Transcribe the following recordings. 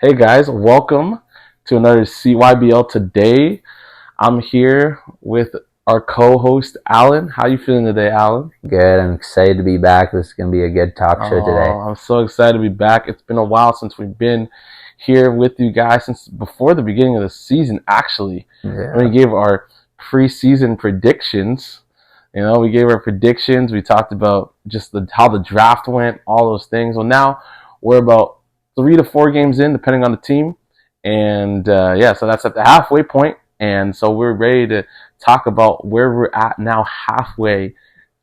Hey guys, welcome to another CYBL. Today, I'm here with our co-host Alan. How you feeling today, Alan? Good. I'm excited to be back. This is going to be a good talk show today. I'm so excited to be back. It's been a while since we've been here with you guys, since before the beginning of the season, actually. Yeah. We gave our preseason predictions. We gave our predictions. We talked about just how the draft went, all those things. Well, now we're about 3 to 4 games in, depending on the team. And so that's at the halfway point. And so we're ready to talk about where we're at now, halfway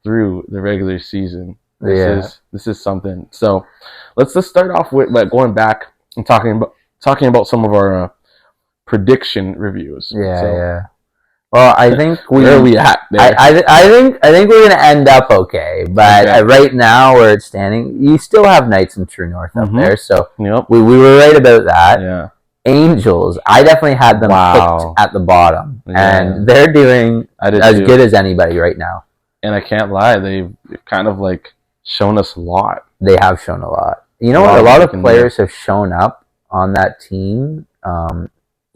through the regular season. This is something. So let's start off with going back and talking about some of our prediction reviews. Well, I think where are we at there? I think we're gonna end up okay, but right now where it's standing, you still have Knights and True North up there, so we were right about that. Yeah. Angels, I definitely had them picked at the bottom, and they're doing as good as anybody right now. And I can't lie, they've kind of shown us a lot. They have shown a lot. You know what? A lot of players have shown up on that team.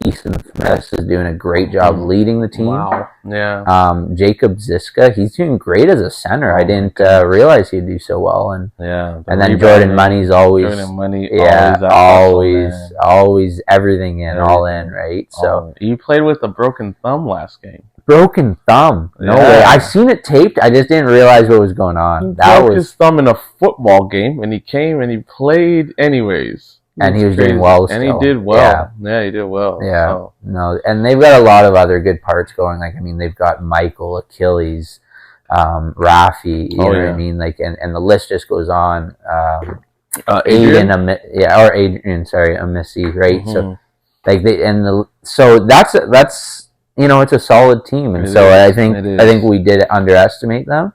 Ethan Smith is doing a great job leading the team. Wow. Yeah. Jacob Ziska, he's doing great as a center. I didn't realize he'd do so well. And then Jordan Money's always always everything in, all in, right? So you played with a broken thumb last game. Broken thumb? No way. I seen it taped. I just didn't realize what was going on. He broke his thumb in a football game, and he came and he played anyways. And he was doing well still. And he did well. Yeah, he did well. Yeah. So. No, and they've got a lot of other good parts going. They've got Michael, Achilles, Rafi, you know what I mean? And the list just goes on. Adrian, Amissi, right? Mm-hmm. So that's it's a solid team. And I think we did underestimate them.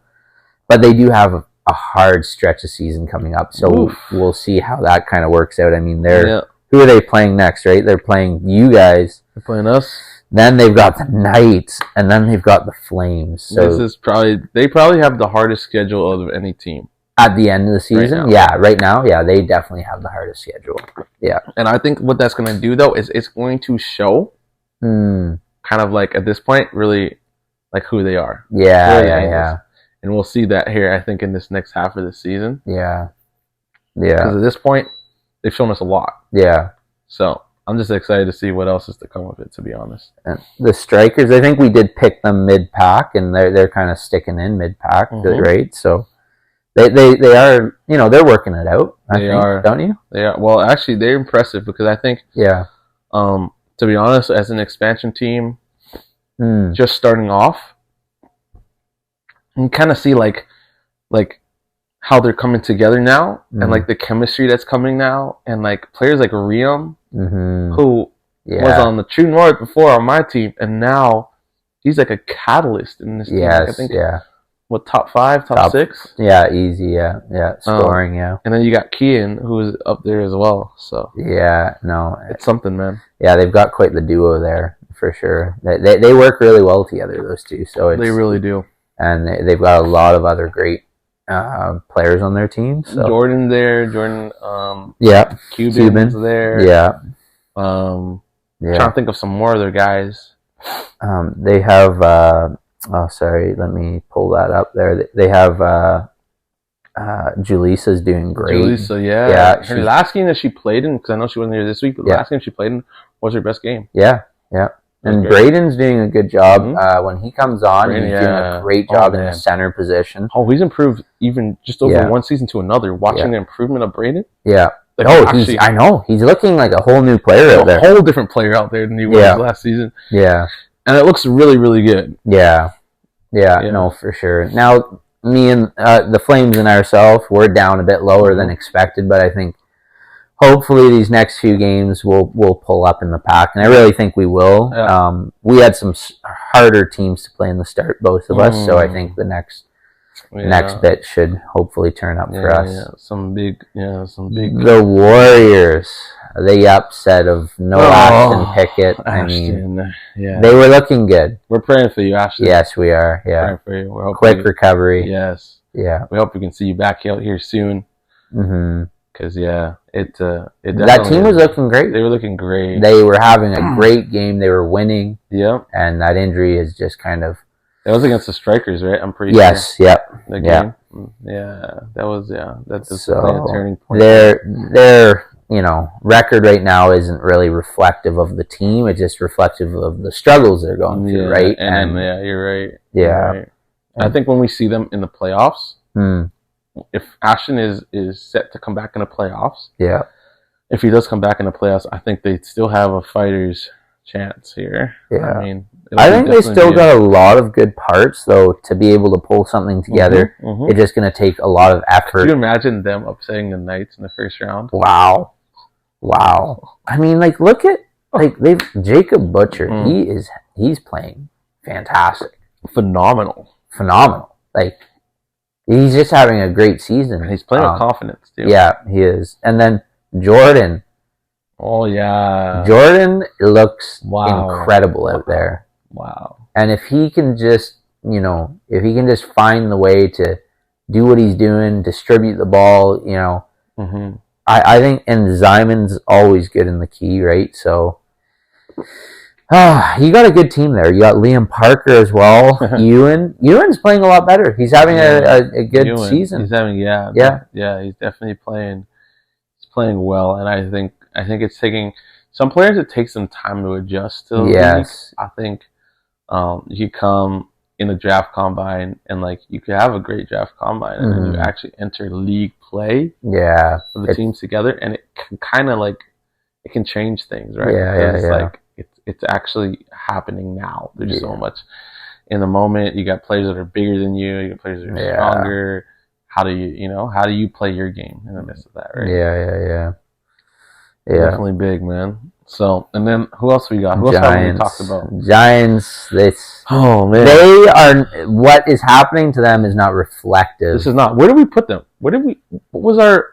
But they do have a hard stretch of season coming up, so we'll see how that kind of works out. I mean, who are they playing next, right? They're playing you guys. They're playing us. Then they've got the Knights, and then they've got the Flames. So they probably have the hardest schedule of any team at the end of the season. Right now, they definitely have the hardest schedule. Yeah, and I think what that's going to do though is it's going to show, kind of at this point, really who they are. Yeah. And we'll see that here, I think, in this next half of the season. Yeah. Because at this point, they've shown us a lot. Yeah. So I'm just excited to see what else is to come of it, to be honest. And the Strikers, I think we did pick them mid-pack, and they're kind of sticking in mid-pack, right? So they are, they're working it out, I think, don't you? They are. Well, actually, they're impressive because I think, to be honest, as an expansion team, just starting off, you kind of see how they're coming together now, and the chemistry that's coming now, and players like Riem, who was on the True North before on my team, and now he's a catalyst in this team. I think, what, top 5, top 6? Yeah, easy. Yeah, scoring. And then you got Kian, who's up there as well. So it's something, man. Yeah, they've got quite the duo there for sure. They work really well together, those two. So they really do. And they've got a lot of other great players on their team. So. Jordan there, Cuban's there. Trying to think of some more other guys. They have, let me pull that up there. They have, Julisa's doing great. Julissa, her last game that she played in, because I know she wasn't here this week, but the last game she played in was her best game. Yeah. And Braden's doing a good job. When he comes on, he's doing a great job in the center position. Oh, he's improved even just over one season to another. Watching the improvement of Braden. Yeah. I know. He's looking like a whole new player out there. A whole different player out there than he was last season. Yeah. And it looks really, really good. Yeah. No, for sure. Now, me and the Flames and ourselves, we're down a bit lower than expected, but I think hopefully these next few games we'll pull up in the pack, and I really think we will. Yeah. We had some harder teams to play in the start, both of us, so I think the next bit should hopefully turn up for us. Yeah, some big. The Warriors, the upset of no Ashton Pickett. I mean, they were looking good. We're praying for you, Ashton. Yes, we are. Yeah, praying for you. We're quick recovery. Yes. Yeah. We hope we can see you back out here soon. Because it that team was looking great. They were looking great. They were having a great game. They were winning. Yep. And that injury is just kind of. It was against the Strikers, right? I'm pretty sure. Yep. The game. Yeah. That was That's so a turning point. Their record right now isn't really reflective of the team. It's just reflective of the struggles they're going through, right? And you're right. Yeah. You're right. I think when we see them in the playoffs, if Ashton is set to come back in the playoffs, if he does come back in the playoffs, I think they still have a fighter's chance here. Yeah. I think they still got a lot of good parts, though, to be able to pull something together. It's just going to take a lot of effort. Could you imagine them upsetting the Knights in the first round? Wow. I mean, look at Jacob Butcher. He's playing fantastic, phenomenal. He's just having a great season. He's playing with confidence too. Yeah, he is. And then Jordan. Oh yeah, Jordan looks incredible out there. Wow. And if he can just find the way to do what he's doing, distribute the ball, I think, and Zyman's always good in the key, right? So, you got a good team there. You got Liam Parker as well. Ewan's playing a lot better. He's having a good season. He's having he's definitely playing. He's playing well, and I think it's taking some players. It takes some time to adjust to the league. I think you come in a draft combine and you could have a great draft combine and then you actually enter league play for the teams together, and it can kind of it can change things, right? It's actually happening now. There's so much in the moment. You got players that are bigger than you. You got players that are stronger. How do you play your game in the midst of that, right? Yeah. Definitely big, man. So, and then who else we got? Who else have we talked about? Giants. Oh man, they are. What is happening to them is not reflective. This is not. Where did we put them? What was our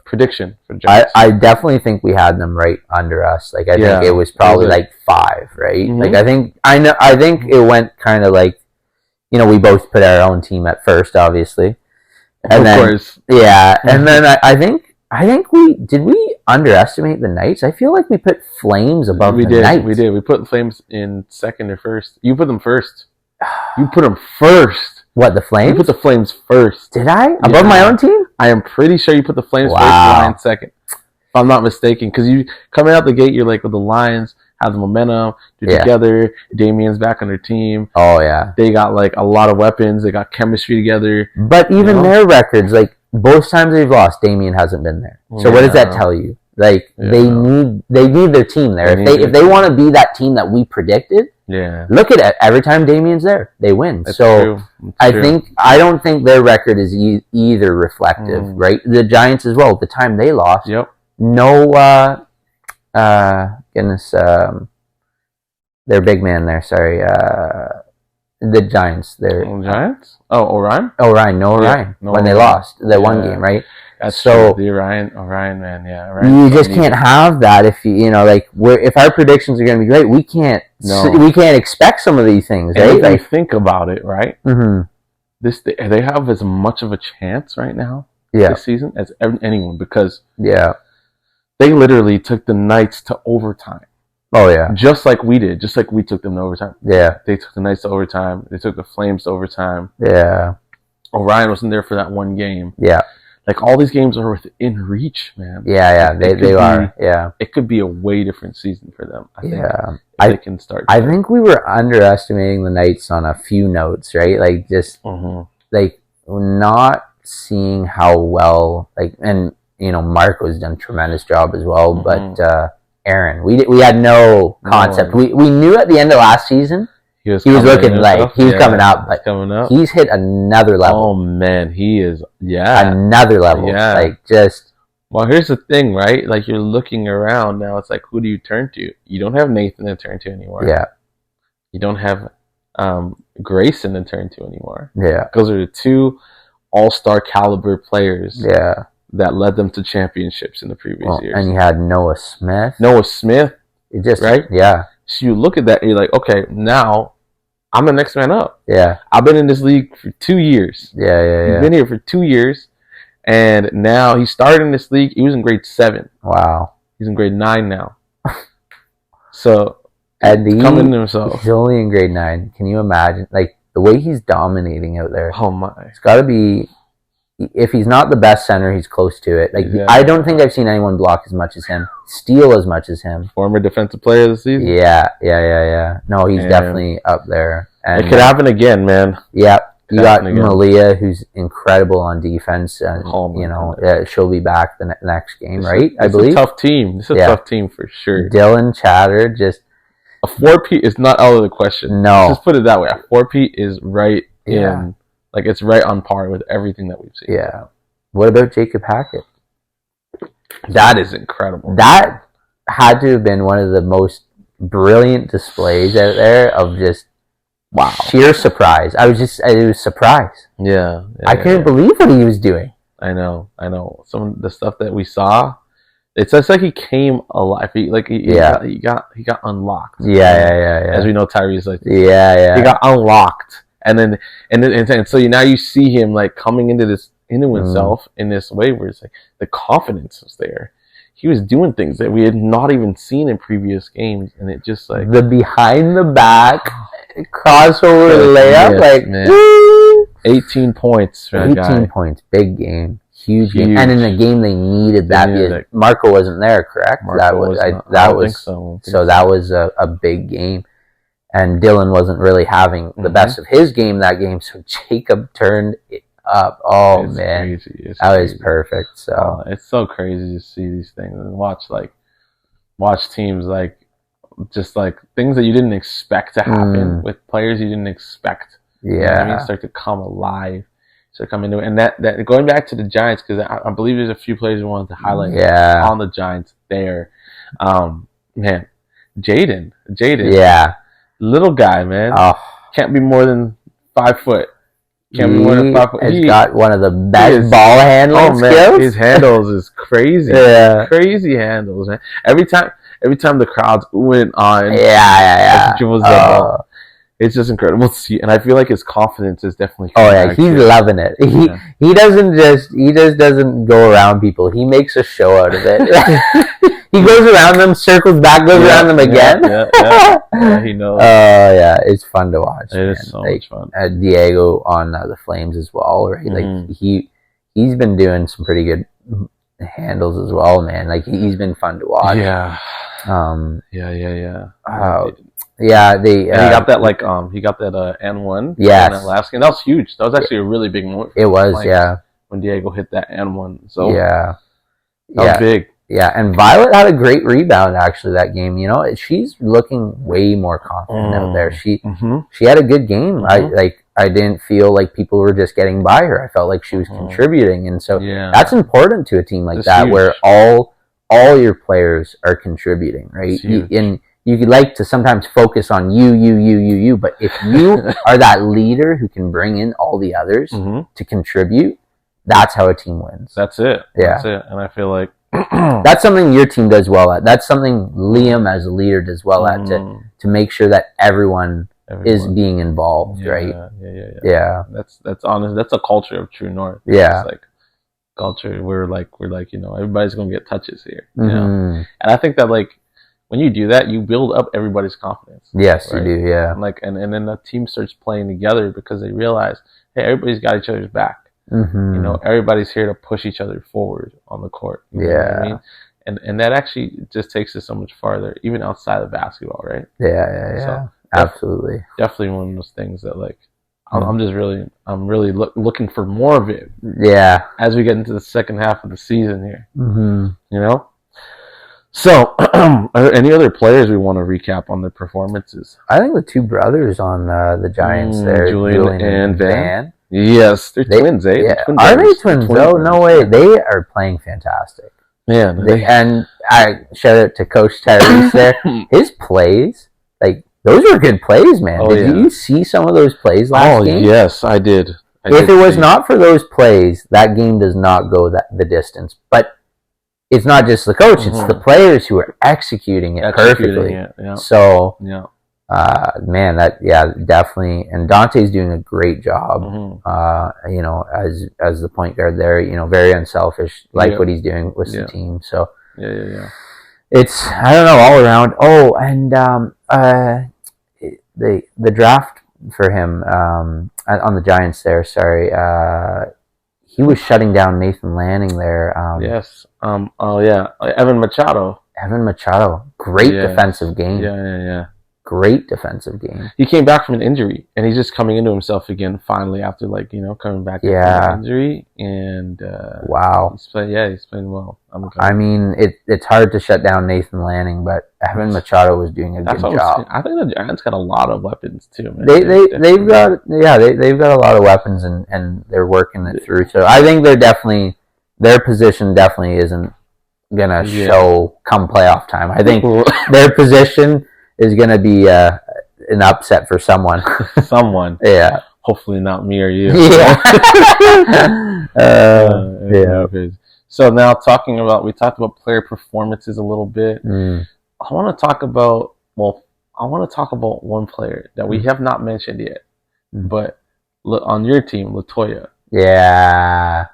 prediction for Giants? I definitely think we had them right under us. I think it was probably 5, right? I think it went kind of we both put our own team at first, obviously, and of course, and then I think we underestimate the Knights. I feel like we put Flames above the Knights. We did. We put Flames in second or first. You put them first. You put them first. What, the Flames? You put the Flames first. Did I? Above my own team? I am pretty sure you put the Flames first and Lions second. If I'm not mistaken. Because you coming out the gate, you're with the Lions have the momentum. They're together. Damien's back on their team. Oh, yeah. They got a lot of weapons. They got chemistry together. But even their records, both times they've lost, Damien hasn't been there. So what does that tell you? They need their team there. If they want to be that team that we predicted, look at it. Every time Damien's there, they win. That's so true. I don't think their record is either reflective, right? The Giants as well. The time they lost, no, their big man there. Sorry, the Giants. Giants. Oh, Orion. Orion. No Orion. When they lost the one game, right? That's so true. The Orion man, you just can't have that if if our predictions are going to be great, we can't expect some of these things, right? If you think about it, right? They have as much of a chance right now this season as anyone because they literally took the Knights to overtime. Oh yeah, just like we did, just like we took them to overtime. Yeah, they took the Knights to overtime. They took the Flames to overtime. Yeah, Orion wasn't there for that one game. Yeah. All these games are within reach, man. Yeah, they are. Yeah, it could be a way different season for them. I think. They can start. I think we were underestimating the Knights on a few notes, right? Not seeing how well, and Marco's done a tremendous job as well, but Aaron, we had no concept. We knew at the end of last season. He was looking he was coming up, but he's hit another level. Oh man, he is another level. Yeah, well, here's the thing, right? You're looking around now. It's who do you turn to? You don't have Nathan to turn to anymore. Yeah, you don't have Grayson to turn to anymore. Yeah, those are the two all-star caliber players. Yeah, that led them to championships in the previous years. And you had Noah Smith. Right? Yeah. So you look at that and you're okay, now I'm the next man up. Yeah. I've been in this league for 2 years. Yeah. You've been here for 2 years, And now he started in this league. He was in grade 7. Wow. He's in grade 9 now. So, and coming to himself. He's only in grade 9. Can you imagine? Like, the way he's dominating out there. Oh, my. It's got to be... If he's not the best center, he's close to it. Like, I don't think I've seen anyone block as much as him, steal as much as him. Former defensive player of the season. Yeah. No, he's definitely up there. And it could happen again, man. Yeah, you got Malia, who's incredible on defense, and she'll be back the next game, right? I believe. It's a tough team. It's a tough team for sure. Dylan Chatter just a 4P is not out of the question. No, just put it that way. A 4P is right in. Like, it's right on par with everything that we've seen. Yeah. What about Jacob Hackett? That is incredible. That had to have been one of the most brilliant displays out there of just sheer surprise. It was surprise. Yeah. I couldn't believe what he was doing. I know. Some of the stuff that we saw, it's like he came alive. He got unlocked. Yeah. As we know, Tyrese like this. Yeah. He got unlocked. And so now you see him like coming into himself in this way where it's like the confidence was there. He was doing things that we had not even seen in previous games, and it just like the behind the back crossover layup, like man. 18 points for that guy. 18 points, big game, huge game, and in a game they needed that. Marco wasn't there, correct? That was a big game. And Dylan wasn't really having the best of his game that game, so Jacob turned it up. Oh, it's man. Crazy. That was perfect. So it's so crazy to see these things and watch teams like just like things that you didn't expect to happen with players you didn't expect. Yeah. You know what I mean? Start to come alive. Start coming into it. And that going back to the Giants, because I believe there's a few players we wanted to highlight on the Giants there. Man, Jaden. Yeah. Little guy, man. Can't be more than 5 foot. Can't be more than 5 foot. He's got one of the best ball handling skills. His handles is crazy. Yeah. Crazy handles, man. Every time the crowd's oohing on. Yeah. It's just incredible to see, and I feel like his confidence is definitely. He's loving it. He doesn't go around people. He makes a show out of it. He goes around them, circles back, goes around them again. Yeah, he knows. It's fun to watch. It is so much fun. Diego on the Flames as well, right? Like he's been doing some pretty good handles as well, man. Like he's been fun to watch. Yeah. He got that he got that N1 in that last game. That was huge. That was actually a really big moment. It was, when Diego hit that N1. So that was big. Yeah, and Violet had a great rebound actually that game. You know, she's looking way more confident out there. She had a good game. I didn't feel like people were just getting by her. I felt like she was contributing, and so that's important to a team like that huge. Where all your players are contributing, right? You could like to sometimes focus on you, but if you are that leader who can bring in all the others to contribute, that's how a team wins. That's it. Yeah. That's it. And I feel like that's something your team does well at. That's something Liam as a leader does well at to make sure that everyone is being involved, right? Yeah. That's honest. That's a culture of True North. Yeah. It's like culture. We're like everybody's gonna get touches here. You know? And I think that when you do that, you build up everybody's confidence. Yes, right? You do. Yeah. And then the team starts playing together because they realize, hey, everybody's got each other's back. You know, everybody's here to push each other forward on the court. You know what I mean? And that actually just takes it so much farther, even outside of basketball, right? Yeah. So, absolutely. Definitely one of those things that I'm really looking for more of it. Yeah. As we get into the second half of the season here. You know? So, are there any other players we want to recap on their performances? I think the two brothers on the Giants there, Julian and Van. Yes, they're twins, eh? Yeah. Are they twins? Oh, no way. They are playing fantastic. Yeah. And I shout out to Coach Tyrese there. His plays, those were good plays, man. Did you see some of those plays last game? Oh, yes, I did. If it was not for those plays, that game does not go the distance. But it's not just the coach; it's the players who are executing it perfectly. So, Man, definitely. And Dante's doing a great job. As the point guard there, very unselfish, like what he's doing with the team. So it's, I don't know, all around. Oh, and the draft for him on the Giants there. Sorry, he was shutting down Nathan Lanning there. Yes. Evan Machado. Great defensive game. Yeah. Great defensive game. He came back from an injury, and he's just coming into himself again finally after coming back from an injury. And wow, he's playing well. I mean, it's hard to shut down Nathan Lanning, but Evan Machado was doing a good job. I think the Giants got a lot of weapons too, man. They've got a lot of weapons, and they're working it through. So I think their position definitely isn't gonna show come playoff time. I think their position is going to be an upset for someone. Yeah. Hopefully not me or you. Yeah. So now we talked about player performances a little bit. I want to talk about one player that we have not mentioned yet, but on your team, Latoya. Yeah.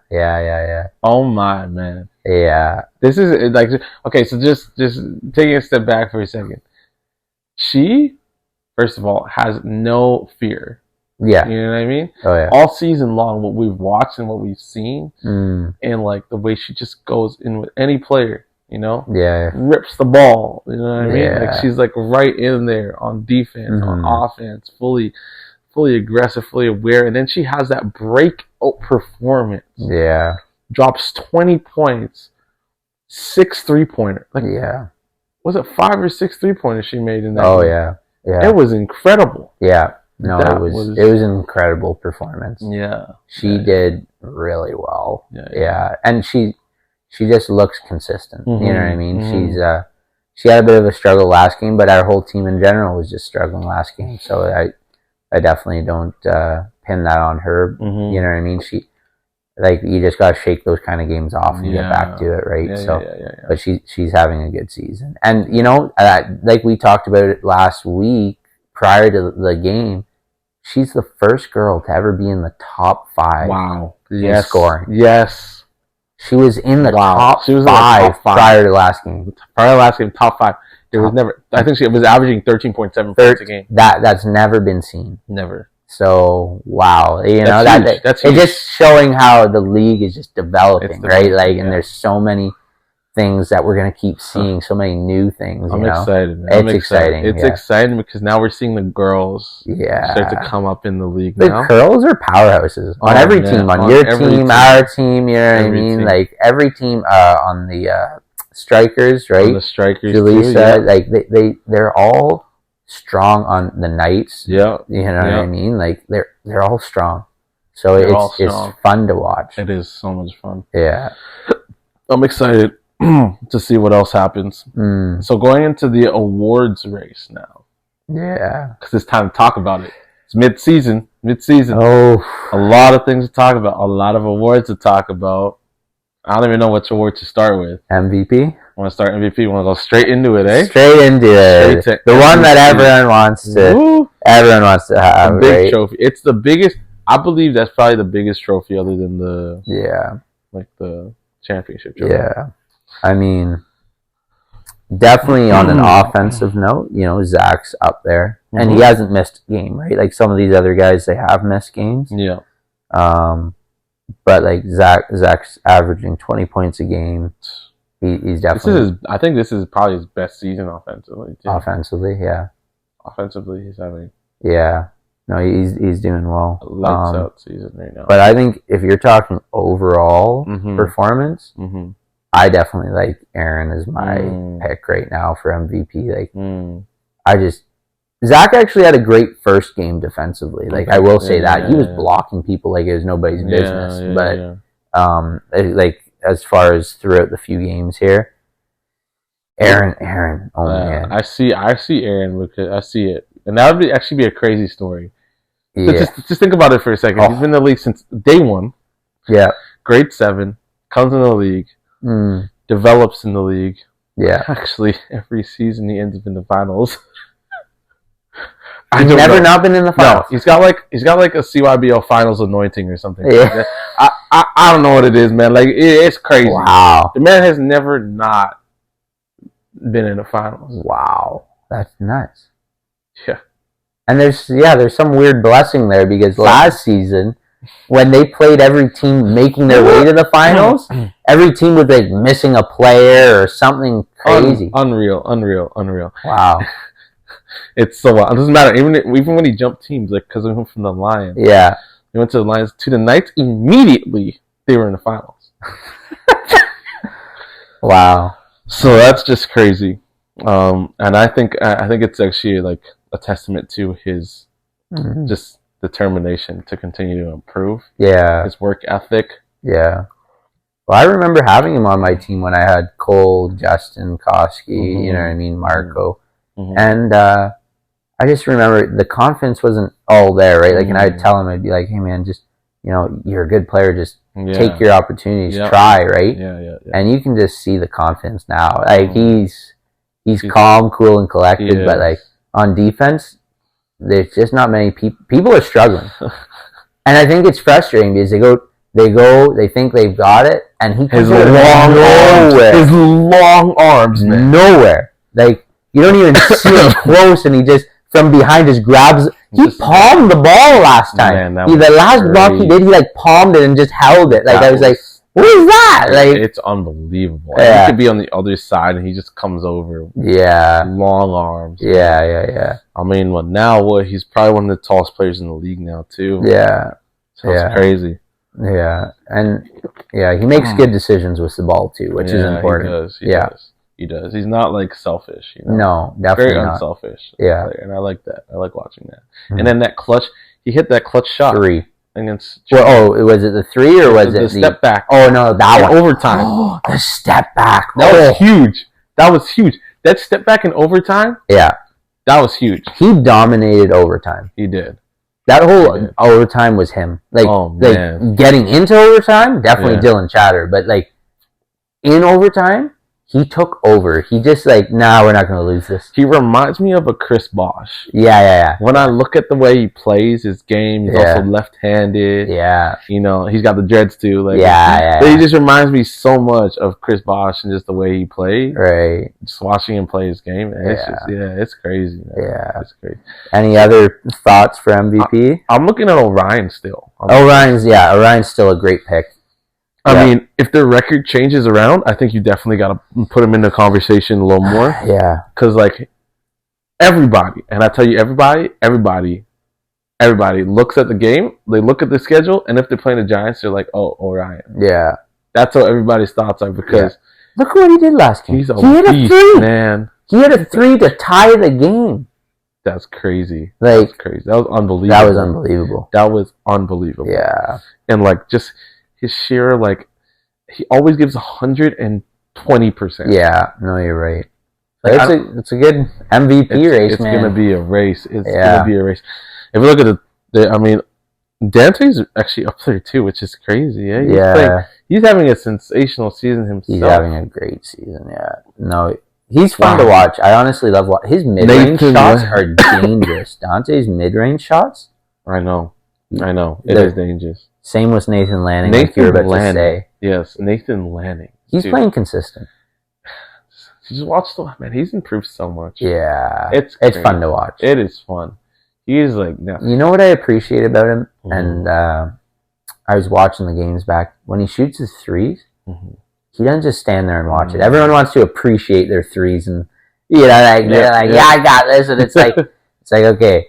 Oh my man. Yeah. This is like, okay, so just taking a step back for a second. She, first of all, has no fear. Yeah. You know what I mean? Oh, yeah. All season long, what we've watched and what we've seen, and like the way she just goes in with any player, Yeah. rips the ball, you know what I mean? Yeah. Like she's like right in there on defense, on offense, fully aggressive, fully aware, and then she has that breakout performance. Yeah. Drops 20 points, 6 3-pointer. Like, yeah. Was it 5 or 6 3-pointers she made in that game? Yeah. It was incredible. Yeah. No, it was an incredible performance. Yeah. She did really well. Yeah. And she just looks consistent. You know what I mean? She had a bit of a struggle last game, but our whole team in general was just struggling last game. So I definitely don't pin that on her. You know what I mean? You just gotta shake those kind of games off and get back to it, right? But she's having a good season, and like we talked about it last week prior to the game, she's the first girl to ever be in the top 5. Wow! In scoring. Yes, she was in the top 5 prior to last game. Prior to last game, top 5. It was never. I think she was averaging 13.7 points a game. That's never been seen. Never. So wow, that's huge. It's just showing how the league is just developing, right? And there's so many things that we're gonna keep seeing, so many new things. I'm excited, man. It's exciting. It's exciting because now we're seeing the girls start to come up in the league. The girls are powerhouses on every team, on your team, our team. You know what I mean? Like every team on the strikers, right? On the strikers, Julissa, they're all strong on the Knights. Yeah. You know what I mean? Like they're all strong. So it's fun to watch. It is so much fun. Yeah. I'm excited to see what else happens. So going into the awards race now. Yeah. Because it's time to talk about it. It's mid-season. Oh. A lot of things to talk about. A lot of awards to talk about. I don't even know which award to start with. MVP? Want to start MVP? Want to go straight into it, eh? Straight into it. The one that everyone wants to have. A big trophy. It's the biggest. I believe that's probably the biggest trophy other than the the championship trophy. Yeah. I mean, definitely on an offensive note, Zach's up there, and he hasn't missed a game, right? Like some of these other guys, they have missed games. Yeah. But like Zach's averaging 20 points a game. He's definitely. I think this is probably his best season offensively. Too. Offensively, he's having. Yeah, no, he's doing well. Lights out season right now. But I think if you're talking overall performance, I definitely like Aaron as my pick right now for MVP. Zach actually had a great first game defensively. Like I will say that he was blocking people like it was nobody's business. But as far as throughout the few games here, Aaron. Oh man, I see Aaron because I see it, and that would actually be a crazy story. Yeah. Just think about it for a second. He's been in the league since day 1. Yeah. Grade 7, comes in the league, develops in the league. Yeah. Actually, every season he ends up in the finals. He's never not been in the finals. No, he's got like a CYBL finals anointing or something. Yeah. I don't know what it is, man. Like it's crazy. Wow. The man has never not been in the finals. Wow. That's nuts. Yeah. And there's some weird blessing there because last season, when they played every team making their way to the finals, every team was like missing a player or something crazy. Unreal. Wow. It's so wild. It doesn't matter. Even when he jumped teams, like because of him from the Lions. Yeah. He went to the Lions to the Knights. Immediately, they were in the finals. Wow. So that's just crazy. And I think it's actually like a testament to his just determination to continue to improve. Yeah. His work ethic. Yeah. Well, I remember having him on my team when I had Cole, Justin, Koski, you know what I mean, Marco. And I just remember the confidence wasn't all there, right? Like, and I'd tell him, I'd be like, hey, man, just, you're a good player. Just take your opportunities, try, right? Yeah. And you can just see the confidence now. Like, he's calm, cool, and collected, but, like, on defense, there's just not many people. People are struggling. And I think it's frustrating because they think they've got it, and he comes his long arms, man. Nowhere. Like, you don't even see him close, and he just, from behind, just grabs. He palmed the ball last time. Man, the last block he did, he, like, palmed it and just held it. Like, I was like, what is that? Like, it's unbelievable. Yeah. He could be on the other side, and he just comes over. Yeah. Long arms. Yeah. I mean, he's probably one of the tallest players in the league now, too. Yeah. So it's crazy. Yeah. And, he makes good decisions with the ball, too, which is important. He does. He's not, like, selfish. No, definitely very not. unselfish. Yeah. And I like that. I like watching that. And then that clutch, he hit that clutch shot. 3. Against was it the 3 or was it the step back? Oh, no, that one. Overtime. Oh, the step back. That was huge. That step back in overtime? Yeah. That was huge. He dominated overtime. He did. That whole overtime was him. Like, getting into overtime, definitely Dylan Chatter. But, like, in overtime, he took over. He just like, we're not going to lose this. He reminds me of a Chris Bosh. Yeah. When I look at the way he plays his game, he's also left-handed. Yeah. He's got the dreads too. Like, He just reminds me so much of Chris Bosh and just the way he plays. Right. Just watching him play his game. It's just, it's crazy. Man. Yeah. It's crazy. Any other thoughts for MVP? I'm looking at Orion still. Orion's still a great pick. I mean, if their record changes around, I think you definitely got to put them in the conversation a little more. Yeah. Because, like, everybody, and I tell you, everybody looks at the game, they look at the schedule, and if they're playing the Giants, they're like, oh, Orion. Yeah. That's what everybody's thoughts are because... Look what he did last game. He hit a 3. Man. He hit a 3 to tie the game. That's crazy. Like, that's crazy. That was unbelievable. That was unbelievable. Yeah. And, like, just... his sheer, like, he always gives 120%. Yeah, no, you're right. It's a good MVP race, it's man. It's going to be a race. It's going to be a race. If you look at Dante's actually up there, too, which is crazy. Yeah. He's having a sensational season himself. He's having a great season, yeah. No, he's fun to watch. I honestly love watching. His mid-range shots are dangerous. Dante's mid-range shots? I know. It is dangerous. Same with Nathan Lanning. Yes, Nathan Lanning. He's playing consistent. Just watch man. He's improved so much. Yeah, it's fun to watch. It is fun. He's like, you know what I appreciate about him, and I was watching the games back when he shoots his threes. He doesn't just stand there and watch it. Everyone wants to appreciate their threes, and they're like, I got this, and it's like, okay.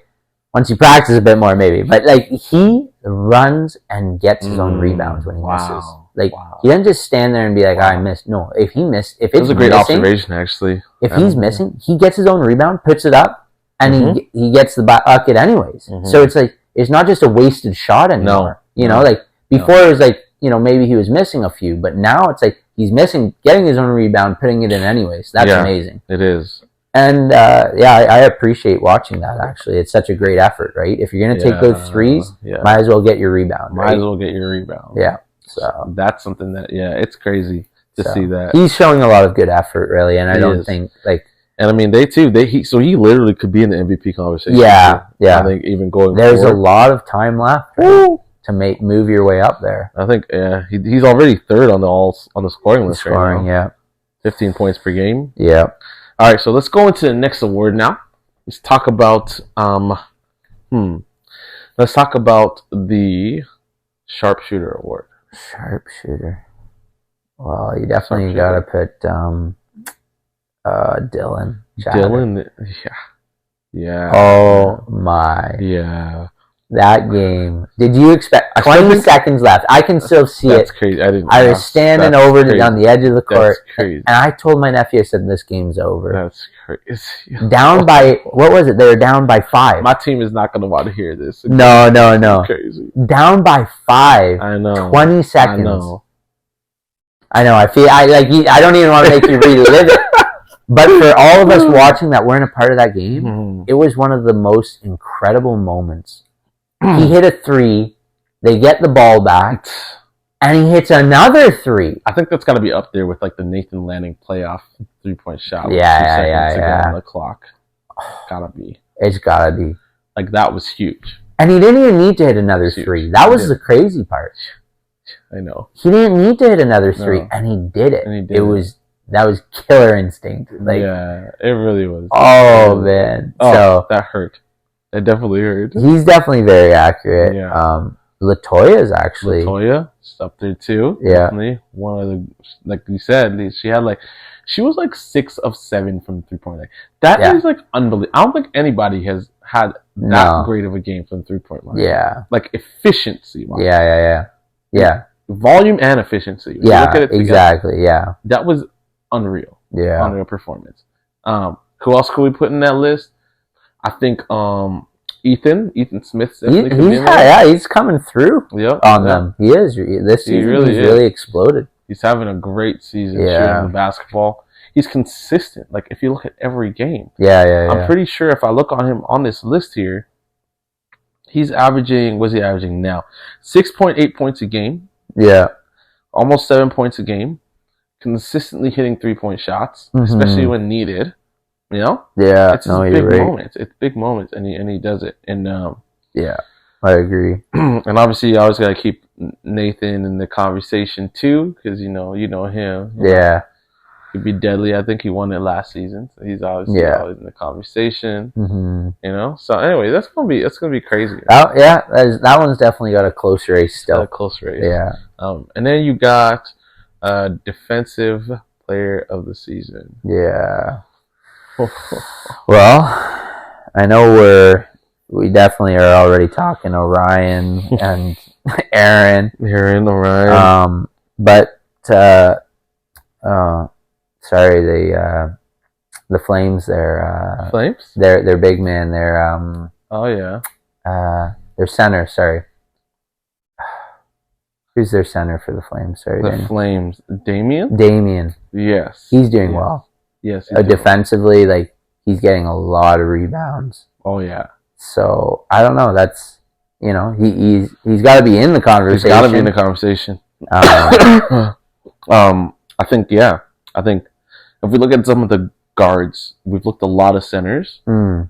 Once you practice a bit more, maybe. But, like, he runs and gets his own rebounds when he misses. Like, he doesn't just stand there and be like, I missed. No, if it's a great observation, actually. If he's missing, he gets his own rebound, puts it up, and he gets the bucket anyways. So it's like, it's not just a wasted shot anymore. Like, before it was like, maybe he was missing a few, but now it's like, he's missing, getting his own rebound, putting it in anyways. That's amazing. It is. And, I appreciate watching that, actually. It's such a great effort, right? If you're going to take those threes, might as well get your rebound, right? Might as well get your rebound. Yeah. So that's something that, it's crazy to see that. He's showing a lot of good effort, really, and I don't think, like... And I mean, he literally could be in the MVP conversation. Yeah, yeah. I think even going there's forward. a lot of time left, right, to move your way up there. I think he's already third on the scoring list right now. Yeah, 15 points per game. Yeah. All right, so let's go into the next award now. Let's talk about Let's talk about the Sharpshooter Award. Sharpshooter. Well, you definitely got to put Dylan. Dylan, yeah. Oh my. Yeah. That game. Did you expect 20 seconds left? I can still see that's crazy. I was standing over on the edge of the court. That's crazy. And I told my nephew, I said, this game's over. That's crazy. Down by, what was it? They were down by 5. My team is not going to want to hear this. No. Crazy. Down by 5. I know. 20 seconds. I know. I don't even want to make you relive it. But for all of us watching that weren't a part of that game, it was one of the most incredible moments. He hit a 3, they get the ball back, and he hits another 3. I think that's got to be up there with like the Nathan Lanning playoff 3-point shot. Yeah. On the clock. Gotta be. It's gotta be. Like, that was huge. And he didn't even need to hit another 3. That was the crazy part. I know. He didn't need to hit another 3, and he did it. That was killer instinct. Like, yeah, it really was. Oh, man. So that hurt. It definitely hurt. He's definitely very accurate. Yeah. Latoya's actually. Latoya, up there too. Yeah. Definitely. One of the, like you said, she was like 6 of 7 from 3-point line. That is like unbelievable. I don't think anybody has had that great of a game from 3-point line. Yeah. Like efficiency. Yeah. Volume and efficiency. When you look at it together, exactly. Yeah. That was unreal. Yeah. Unreal performance. Who else could we put in that list? I think Ethan Smith. He's coming through on them. He is. This season he's really exploded. He's having a great season shooting the basketball. He's consistent. Like, if you look at every game. I'm pretty sure if I look on him on this list here, he's averaging, what's he averaging now? 6.8 points a game. Yeah. Almost 7 points a game. Consistently hitting 3-point shots, especially when needed. You know? Yeah. It's big moments. It's big moments, and he does it. And I agree. And obviously, you always got to keep Nathan in the conversation too, because you know him. He'd be deadly. I think he won it last season, so he's obviously always in the conversation. You know. So anyway, that's gonna be crazy. Oh yeah, that one's definitely got a close race still. A close race. Yeah. And then you got defensive player of the season. Yeah. Well, I know we definitely are already talking Orion and Aaron, Orion. But sorry, the Flames. Flames. Their big man. Their center. Sorry. Who's their center for the Flames? Sorry, the Flames. Damien. Yes. He's doing well. Yes. Defensively, like, he's getting a lot of rebounds. Oh yeah. So I don't know. That's, he's got to be in the conversation. He's got to be in the conversation. I think if we look at some of the guards, we've looked at a lot of centers. If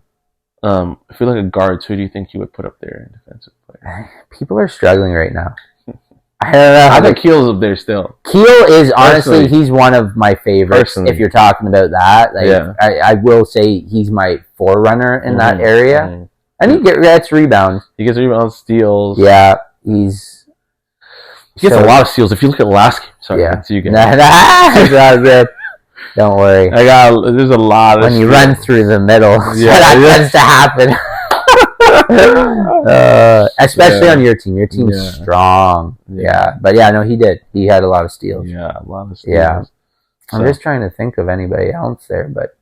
we look at guards, who do you think you would put up there in defensive player? People are struggling right now. I don't know. I think Keel's up there still. Keel is honestly, he's one of my favorites. If you're talking about that, I will say he's my forerunner in that area. And he gets rebounds. He gets rebounds, steals. Yeah, he gets a lot of steals. If you look at the last game, sorry, you get Don't worry. There's a lot of when you run through the middle. That tends to happen. Especially on your team. Your team's strong. But no, he did. He had a lot of steals. Yeah, a lot of steals. Yeah. I'm just trying to think of anybody else there, but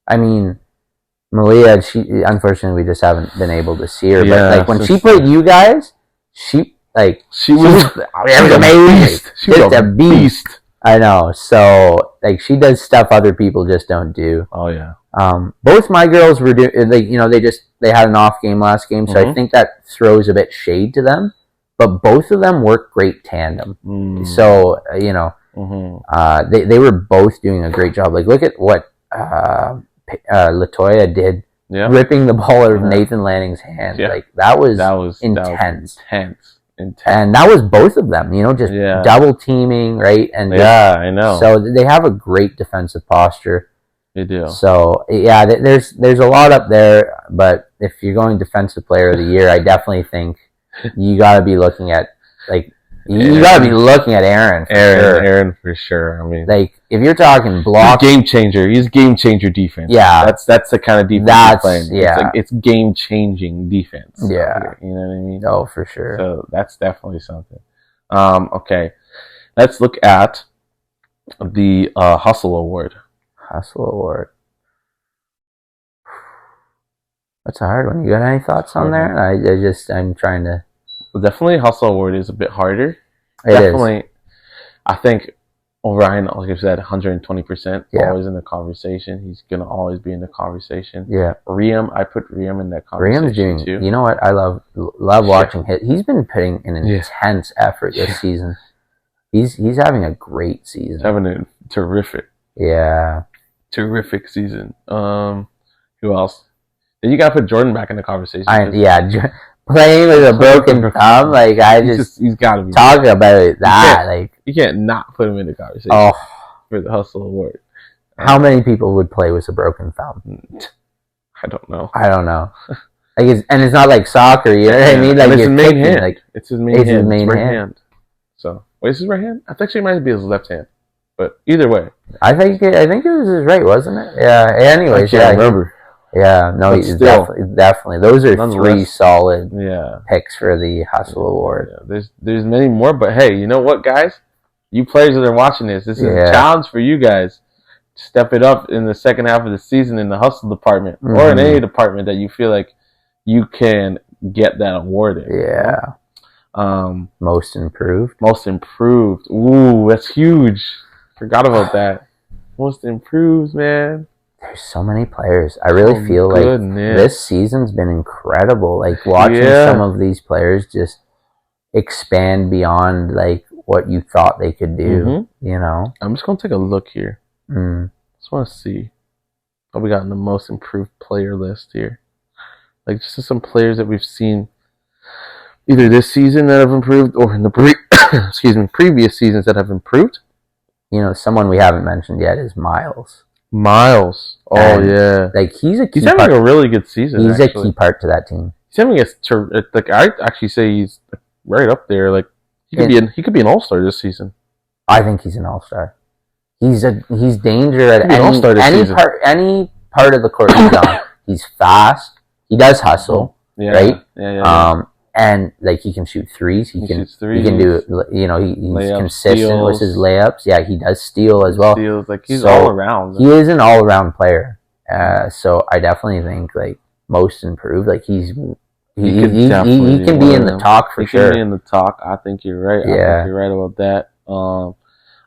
I mean, Malia, unfortunately we just haven't been able to see her. But like when she played you guys, she was amazing. She was a beast. I know. So like she does stuff other people just don't do. Oh yeah. Both my girls were doing. They had an off game last game, so I think that throws a bit shade to them. But both of them work great tandem. So they were both doing a great job. Like look at what Latoya did, ripping the ball out of Nathan Lanning's hand. Yeah. Like that was intense. Intense. And that was both of them, just double teaming, right? And I know. So they have a great defensive posture. They do. So yeah, there's a lot up there, but if you're going defensive player of the year, I definitely think you got to be looking at Aaron. Aaron for sure. I mean, like if you're talking block, game changer. He's game changer defense. Yeah, that's the kind of defense he's playing. Yeah, it's game changing defense. Yeah, you know what I mean. Oh, for sure. So that's definitely something. Okay, let's look at the Hustle Award. Hustle Award. That's a hard one. You got any thoughts on there? I'm trying to. Well, definitely, Hustle Award is a bit harder. Definitely, I think Orion, like I said, 120%, always in the conversation. He's gonna always be in the conversation. Yeah, Riem, I put Riem in that conversation Riem's doing, too. You know what? I love watching him. He's been putting in an intense effort this season. He's having a great season. He's having a terrific season. Who else? Then you gotta put Jordan back in the conversation. Playing with a broken thumb, like he's gotta be talking about that. You can't not put him in the conversation. For the Hustle Award. How many people would play with a broken thumb? I don't know. It's not like soccer. You know what I mean? Like it's his main hand. Like it's his main hand. So is his right hand? I think it might be his left hand. But either way, I think it was his right, wasn't it? Yeah. Anyways, I can't remember. Yeah, no, he's definitely. Those are three solid picks for the Hustle Award. Yeah, there's many more, but hey, you know what, guys? You players that are watching this is a challenge for you guys. Step it up in the second half of the season in the Hustle department or in any department that you feel like you can get that award in. Yeah. Most improved. Most improved. Ooh, that's huge. Forgot about that. Most improved, man. There's so many players. I really feel like this season's been incredible. Like watching some of these players just expand beyond like what you thought they could do. You know. I'm just gonna take a look here. Just want to see what we got in the most improved player list here. Like just some players that we've seen either this season that have improved or in the previous seasons that have improved. You know, someone we haven't mentioned yet is Miles. Like he's having a really good season. He's a key part to that team. He's having I actually say he's right up there. Like he could be an all-star this season. I think he's an all-star. He's danger at any part of the court he's on. He's fast. He does hustle. Right. Yeah. And like he can shoot threes. He can do. You know, he's layups, consistent steals. With his layups. Yeah, he does steal as well. Steals, like he's all around. He is an all around player. So I definitely think like most improved. Like he can be in the talk for sure. He can be in the talk. I think you're right. Yeah. I think you're right about that.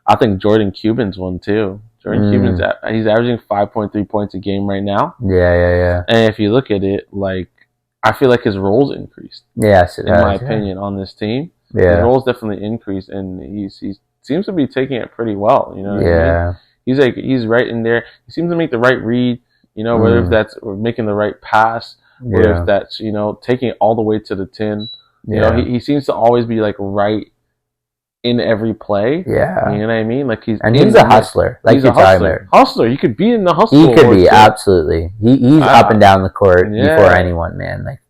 I think Jordan Cuban's one too. Jordan Cuban's he's averaging 5.3 points a game right now. Yeah. And if you look at it, like. I feel like his role's increased. Yes, in my opinion, on this team, his role's definitely increased, and he seems to be taking it pretty well. You know, what I mean? He's right in there. He seems to make the right read. You know, whether if that's making the right pass, whether if that's taking it all the way to the 10. You know, he seems to always be like right in every play. Yeah, you know what I mean. Like he's a hustler. Like he's a hustler. You could be in the hustle. He could be absolutely. He's up and down the court before anyone, man. Like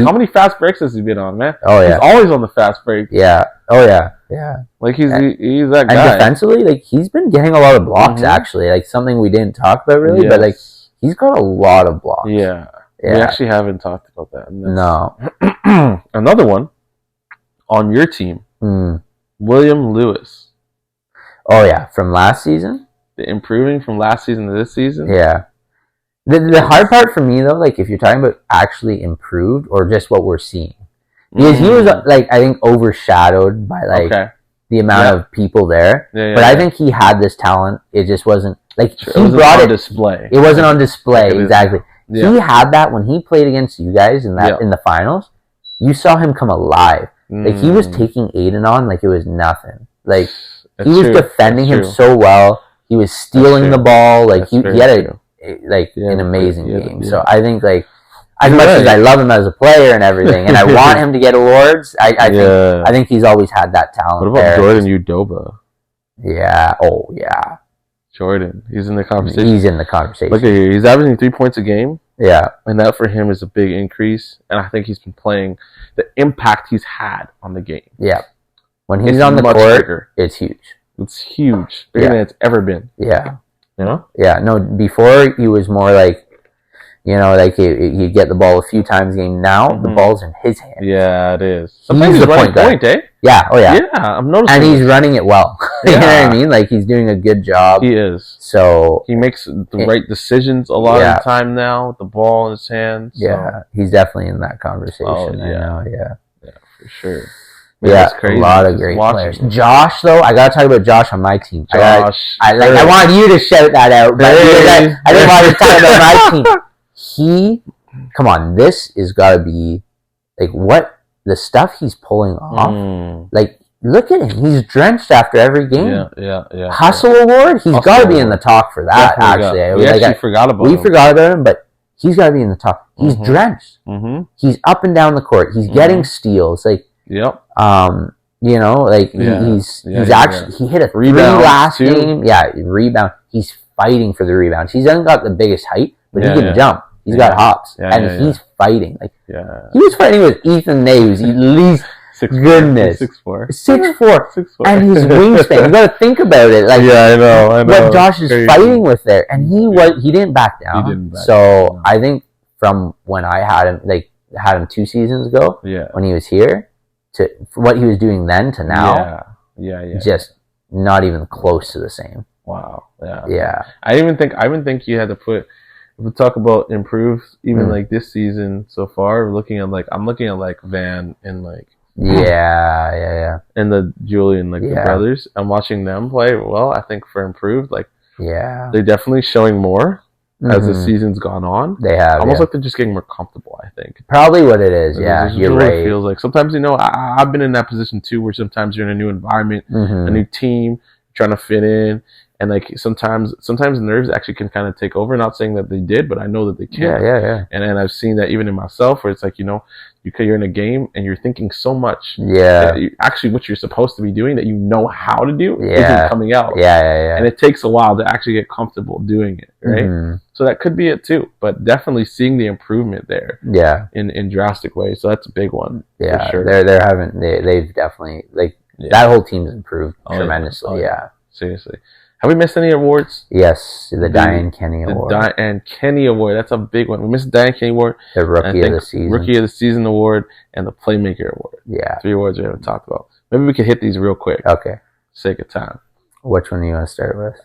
how many fast breaks has he been on, man? Oh yeah, he's always on the fast break. Yeah. Oh yeah. Like he's that guy. And defensively, like he's been getting a lot of blocks. Actually, like something we didn't talk about really, but like he's got a lot of blocks. Yeah. We actually haven't talked about that. No. Another one on your team. William Lewis. Oh yeah, from last season? Improving from last season to this season? Yeah. The hard part for me though, like if you're talking about actually improved or just what we're seeing. Because he was like I think overshadowed by like the amount of people there. But I think he had this talent. It just wasn't like he brought it on display. It wasn't on display, exactly. He had that when he played against you guys in the finals. You saw him come alive. Like he was taking Aiden on like it was nothing. Like he was defending him so well. He was stealing the ball. Like he had an amazing game. Yeah. So I think like as much as I love him as a player and everything, and I want him to get awards, I think he's always had that talent. What about Jordan Udoba? Yeah. Oh yeah. Jordan. He's in the conversation. He's in the conversation. Look at here. He's averaging 3 points a game. Yeah. And that for him is a big increase. And I think he's been playing the impact he's had on the game. Yeah. When he's on the court, it's huge. It's huge. Bigger than it's ever been. Yeah. You know? Yeah. No, before he was more like, you know, like he'd get the ball a few times a game. Now the ball's in his hand. Yeah, it is. Sometimes he's the point, eh? Yeah. Oh, yeah. Yeah, I'm noticing. And he's running it well. You know what I mean? Like, he's doing a good job. He is. So he makes the right decisions a lot of the time now with the ball in his hands. So. Yeah, he's definitely in that conversation. Oh, yeah. I know, yeah, for sure. Man, yeah, a lot of great players. Josh, though, I gotta talk about Josh on my team. I wanted you to shout that out, but I didn't want to talk about my team. Come on, this is gotta be like what the stuff he's pulling off. Like, look at him; he's drenched after every game. Yeah. Hustle award, he's got to be in the talk for that. Definitely we forgot about him. We forgot about him, but he's got to be in the talk. He's drenched. He's up and down the court. He's getting steals. Like, you know, like he's actually he hit a rebound last game. Yeah, rebound. He's fighting for the rebounds. He hasn't got the biggest height, but he can jump. He's got hops, and he's fighting. Like he was fighting with Ethan Ney, who's at least 6'4", 6'4", and his wingspan. You got to think about it. Like, I know. What Josh is fighting with there, and he didn't back down. I think from when I had him 2 seasons ago, when he was here, to what he was doing then to now, just not even close to the same. Wow. Yeah. I even think you had to put. If we talk about improved, even like this season so far, I'm looking at like Van and like. Yeah. And the Julian, the brothers. I'm watching them play. Well, I think for improved, they're definitely showing more as the season's gone on. They have almost like they're just getting more comfortable. I think probably what it is. Yeah, you're right. It feels like sometimes I've been in that position too, where sometimes you're in a new environment, a new team, trying to fit in. And like sometimes nerves actually can kind of take over. Not saying that they did, but I know that they can. Yeah. And I've seen that even in myself, where it's like you're in a game and you're thinking so much. Yeah. Actually, what you're supposed to be doing that you know how to do isn't coming out. Yeah. And it takes a while to actually get comfortable doing it, right? So that could be it too. But definitely seeing the improvement there. Yeah. In drastic ways. So that's a big one. Yeah. For sure. They've definitely that whole team's improved tremendously. Yeah. Seriously. Have we missed any awards? Yes, the Diane Kenny Award. The Diane Kenny Award. That's a big one. We missed the Diane Kenny Award. The Rookie of the Season. Rookie of the Season Award and the Playmaker Award. Yeah. 3 awards we haven't talked about. Maybe we could hit these real quick. Okay. Sake of time. Which one do you want to start with?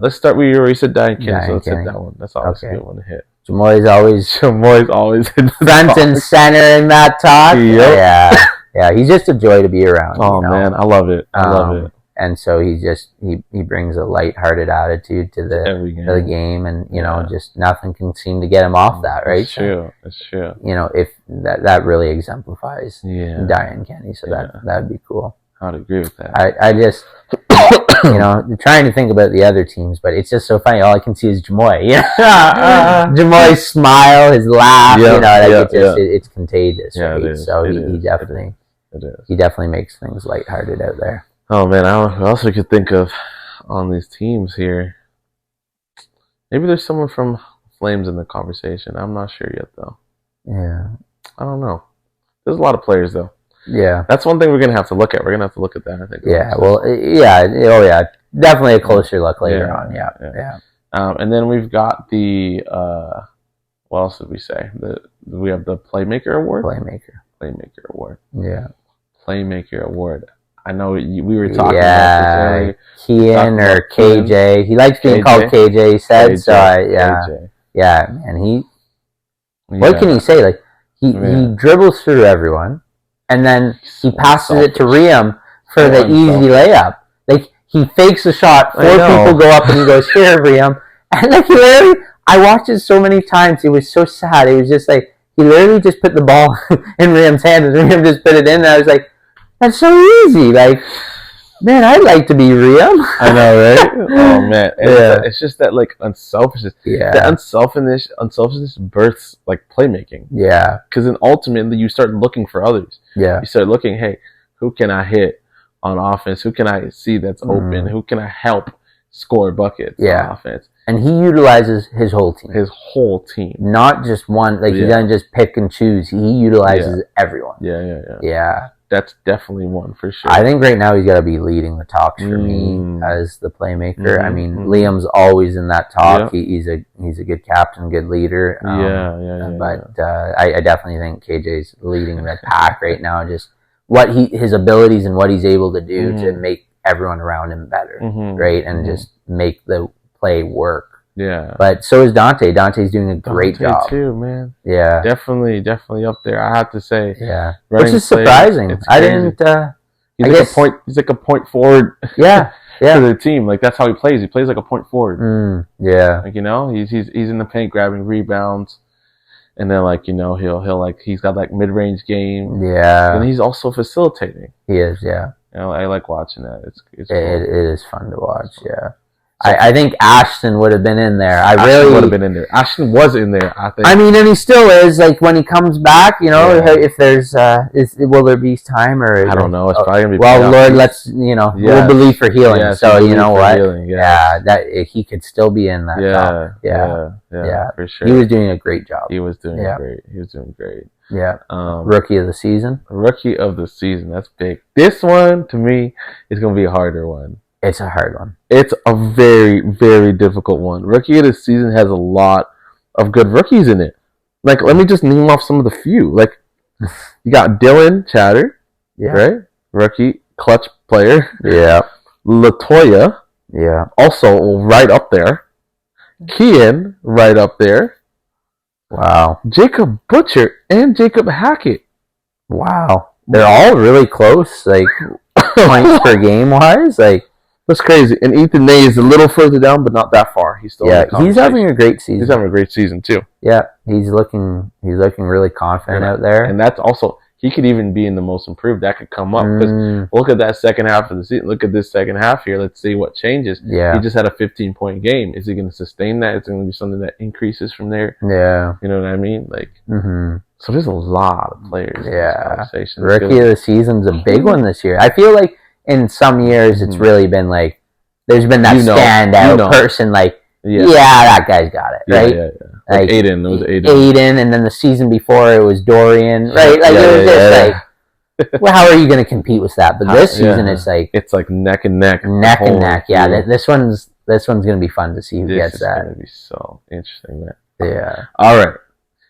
Let's start with you already said Diane Kenny, so let's hit that one. That's always a good one to hit. Jamoy's always in front and center in that talk. Yep. Yeah, he's just a joy to be around. Oh, man, I love it. I love it. And so he brings a lighthearted attitude to the game, and just nothing can seem to get him off that, right? It's true. If that really exemplifies Diane Kenny, so that'd be cool. I'd agree with that. I just trying to think about the other teams, but it's just so funny. All I can see is Jamoy. Jamoy's smile, his laugh. It's contagious. Yeah, right? It is. So he definitely makes things lighthearted out there. Oh man, I don't know who else we could think of on these teams here. Maybe there's someone from Flames in the conversation. I'm not sure yet though. Yeah. I don't know. There's a lot of players though. Yeah. That's one thing we're gonna have to look at. We're gonna have to look at that, I think. Yeah, well definitely a closer look later on. Yeah. And then we've got the what else did we say? We have the Playmaker Award? Playmaker Award. Yeah. Playmaker Award. I know we were talking about this earlier. Kian or KJ. He likes being called KJ, he said. KJ. And what can he say? Like, he dribbles through everyone, and then he passes it to Riem for the easy layup. Like, he fakes the shot, 4 people go up, and he goes, here, Riem. And like, literally, I watched it so many times. It was so sad. It was just like, he literally just put the ball in Riem's hand, and Riem just put it in, and I was like, that's so easy. Like, Man, I'd like to be Riem. I know, right? Oh man, Yeah. It's just that like unselfishness. Yeah. That unselfishness births like playmaking. Yeah. Because then ultimately you start looking for others. Yeah. You start looking, hey, who can I hit on offense? Who can I see that's open? Who can I help score buckets on offense? And he utilizes his whole team. His whole team. Not just one. Like, he doesn't just pick and choose. He utilizes everyone. Yeah. That's definitely one for sure. I think right now he's got to be leading the talks for me as the playmaker. I mean, Liam's always in that talk. He's a good captain, good leader. But I definitely think KJ's leading the pack right now. Just what his abilities and what he's able to do to make everyone around him better, right? And just make the play work. Yeah. But so is Dante. Dante's doing a great job too, man. Yeah. Definitely up there. I have to say. Yeah. Which is surprising. I didn't. He's like a point forward. Yeah. For the team, like that's how he plays. He plays like a point forward. Yeah. Like he's in the paint grabbing rebounds, and then like he's got like mid range game. Yeah. And he's also facilitating. He is. Yeah. I like watching that. It's cool. It is fun to watch. Yeah. I think Ashton would have been in there. Ashton would have been in there. Ashton was in there, I think. I mean, and he still is. Like, when he comes back, if there's, will there be time or? I don't know. It's probably gonna be. Well, Lord, we'll believe for healing. Yes, so you know what? Healing, that he could still be in that. Yeah, for sure. He was doing a great job. He was doing great. Yeah. Rookie of the season. Rookie of the season. That's big. This one to me is gonna be a harder one. It's a hard one. It's a very, very difficult one. Rookie of the season has a lot of good rookies in it. Like, let me just name off some of the few. Like, you got Dylan Chatter, right? Rookie, clutch player. Yeah. Latoya, also right up there. Kian, right up there. Wow. Jacob Butcher and Jacob Hackett. Wow. They're all really close, like, points per game wise. Like, that's crazy. And Ethan Ney is a little further down, but not that far. He's still he's having a great season. He's having a great season too. Yeah, he's looking really confident out there. And that's also, he could even be in the most improved. That could come up because look at that second half of the season. Look at this second half here. Let's see what changes. Yeah, he just had a 15-point game. Is he going to sustain that? Is it going to be something that increases from there? Yeah, you know what I mean. Like, so there's a lot of players. Yeah, Rookie of the season's a big one this year. I feel like in some years it's really been like there's been that standout person. Like, that guy's got it, right? Yeah. Like Aiden, it was Aiden, and then the season before it was Dorian, right? Like, it was just like, well, how are you going to compete with that? But this season, it's like neck and neck, Yeah, this one's going to be fun to see who gets that. It's going to be so interesting, man. Yeah. All right,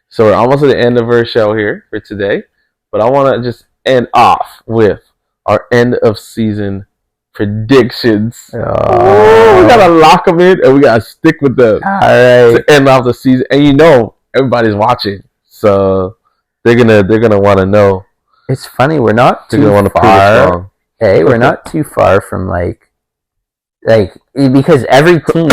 so we're almost at the end of our show here for today, but I want to just end off with our end of season predictions. We gotta lock them in and we gotta stick with them. All right. To end off the season, and everybody's watching, so they're gonna want to know. It's funny, we're not too far. Hey, we're not too far from like because every team.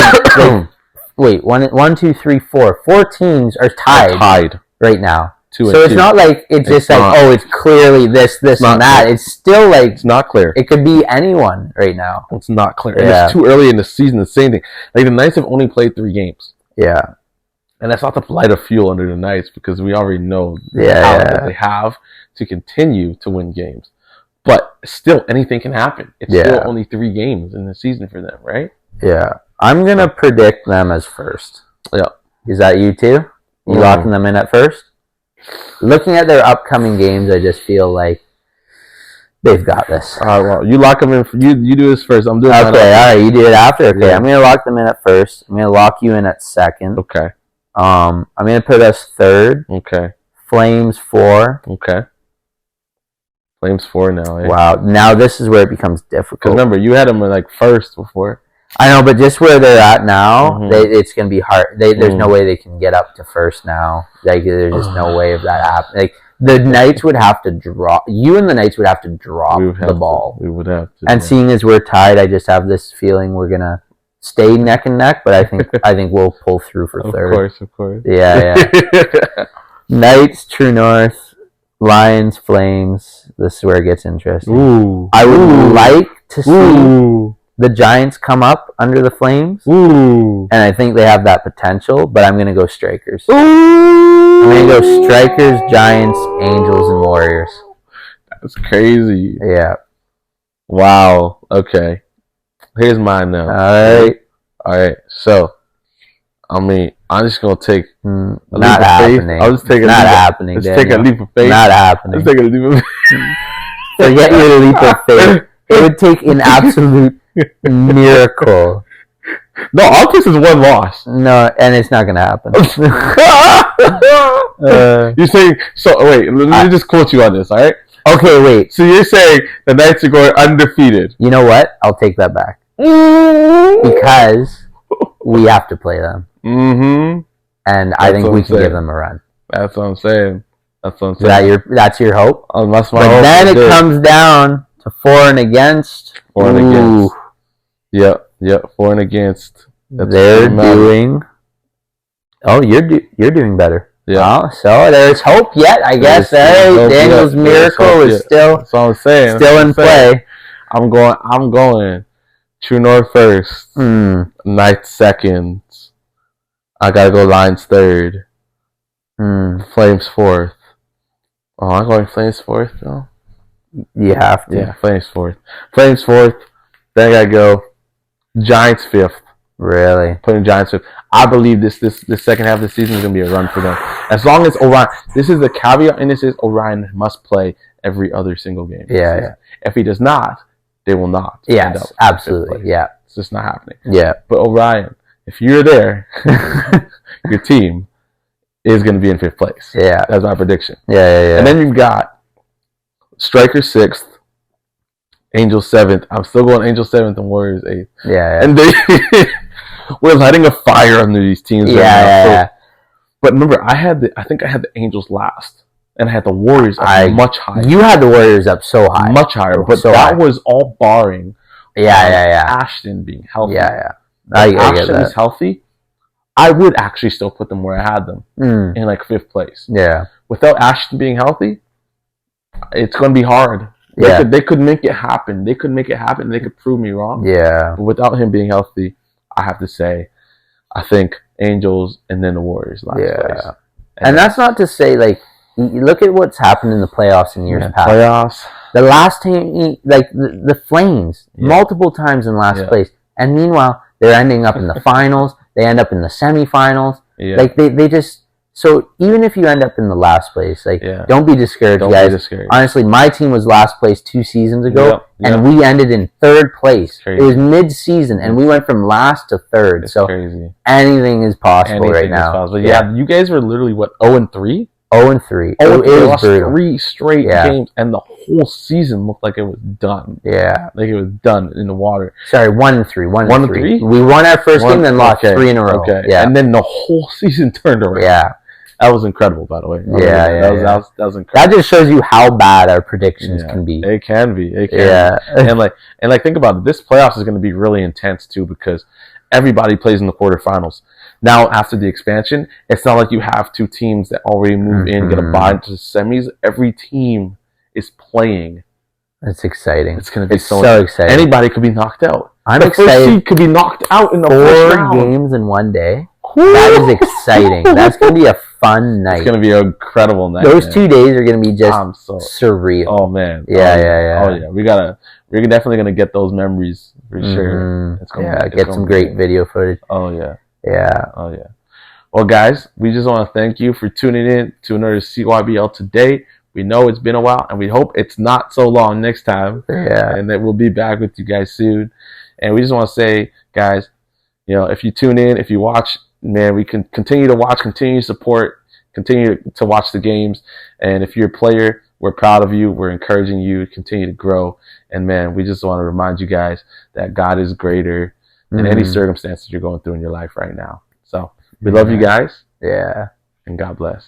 Wait, 1, 2, 3, 4. 4 teams are tied right now. So it's not like it's just like, it's clearly this and that. It's still like, it's not clear. It could be anyone right now. It's not clear. And it's too early in the season. The same thing. Like, the Knights have only played 3 games. Yeah. And that's not to light a fuel under the Knights, because we already know the talent that they have to continue to win games. But still, anything can happen. It's still only 3 games in the season for them, right? Yeah. I'm going to predict them as first. Yeah. Is that you too? You locking them in at first? Looking at their upcoming games, I just feel like they've got this. Well, you lock them in. You do this first. I'm doing. Okay, all right. You do it after. Okay, I'm gonna lock them in at first. I'm gonna lock you in at second. Okay. I'm gonna put us third. Okay. Flames 4. Okay. Flames 4 now. Eh? Wow. Now this is where it becomes difficult. Remember, you had them like first before. I know, but just where they're at now, it's going to be hard. There's no way they can get up to first now. Like, there's just no way of that happening. Like, the Knights would have to drop. You and the Knights would have to drop the ball. We would have to. And seeing as we're tied, I just have this feeling we're going to stay neck and neck, but I think we'll pull through for third. Of course. Yeah. Knights, True North, Lions, Flames. This is where it gets interesting. Ooh. I would like to see the Giants come up under the Flames. Ooh. And I think they have that potential, but I'm going to go Strikers. Ooh. I'm going to go Strikers, Giants, Angels, and Warriors. That's crazy. Yeah. Wow. Okay. Here's mine now. All right. So, I mean, I'm just gonna take a leap of faith. I'll just take a not leap. happening. Let's take a leap of faith. Not happening. Let's take a leap of faith. Forget your leap of faith. It would take an absolute miracle. No, all this is one loss. No, and it's not gonna happen. You're saying so? Wait, let me just quote you on this. All right. Okay, wait. So you're saying the Knights are going undefeated? You know what? I'll take that back because we have to play them. Mm-hmm. And I think we can give them a run. That's what I'm saying. That's what I'm saying. That's your hope? That's my hope. But then it comes down to for and against. For and against. Yep. For and against. They're doing. Oh, you're doing better. Yeah. Oh, so there's hope yet, I guess. Hey, Daniel's miracle is still. That's all I'm saying. Still in play. I'm going. True North first. Knights second. I gotta go Lions third. Flames fourth. Oh, I'm going Flames fourth, though. You have to. Yeah, Flames fourth. Flames fourth. Then I gotta go Giants fifth. Really? Putting Giants fifth. I believe this second half of the season is gonna be a run for them. As long as Orion, this is the caveat, and this is Orion must play every other single game. Yeah. If he does not, they will not. Yes, absolutely. Yeah. It's just not happening. Yeah. But Orion, if you're there, your team is going to be in fifth place. Yeah. That's my prediction. Yeah. And then you've got Strikers sixth, Angels seventh. I'm still going Angels seventh and Warriors eighth. Yeah. And we're lighting a fire under these teams. Yeah. But remember, I think I had the Angels last. And I had the Warriors up much higher. You had the Warriors up so high. Much higher. But that was all barring Ashton being healthy. Yeah. If Ashton is healthy, I would actually still put them where I had them. In like fifth place. Yeah. Without Ashton being healthy, it's going to be hard. They could make it happen. They could prove me wrong. Yeah. But without him being healthy, I have to say, I think Angels and then the Warriors last place. And that's not to say, like, you look at what's happened in the playoffs in years past. Playoffs. The last team, like the Flames, multiple times in last place. And meanwhile, they're ending up in the finals. They end up in the semifinals. Yeah. Like, they just... So, even if you end up in the last place, like, don't be discouraged, guys. Be discouraged. Honestly, my team was last place 2 seasons ago, and we ended in third place. It was mid-season, and we went from last to third. So, crazy. Anything is possible right now. But you guys were literally, what, 0-3? 0-3. It lost 3 straight games, and the whole season looked like it was done. Yeah. Like it was done in the water. Sorry, 1-3. 1-3? We won our first game, then lost 3 in a row. Okay. Yeah. And then the whole season turned around. Yeah. That was incredible, by the way. That was incredible. That just shows you how bad our predictions can be. It can be. And like think about it. This playoffs is going to be really intense too because everybody plays in the quarterfinals. Now, after the expansion, it's not like you have 2 teams that already move in, get a bye into the semis. Every team is playing. It's exciting. It's going to be so exciting. Anybody could be knocked out. I'm the excited. First seed could be knocked out in the first round. 4 games in one day. That is exciting. That's going to be a fun night. It's going to be an incredible night. Those 2 days are going to be just surreal. Oh, man. Yeah. Oh, yeah. We're definitely going to get those memories for sure. It's gonna get some great video footage. Oh, yeah. Yeah. Oh, yeah. Well, guys, we just want to thank you for tuning in to another CYBL today. We know it's been a while, and we hope it's not so long next time. Yeah. And that we'll be back with you guys soon. And we just want to say, guys, if you tune in, if you watch, man, we can continue to watch, continue to support, continue to watch the games. And if you're a player, we're proud of you. We're encouraging you to continue to grow. And, man, we just want to remind you guys that God is greater than any circumstances you're going through in your life right now. So we love you guys. Yeah. And God bless.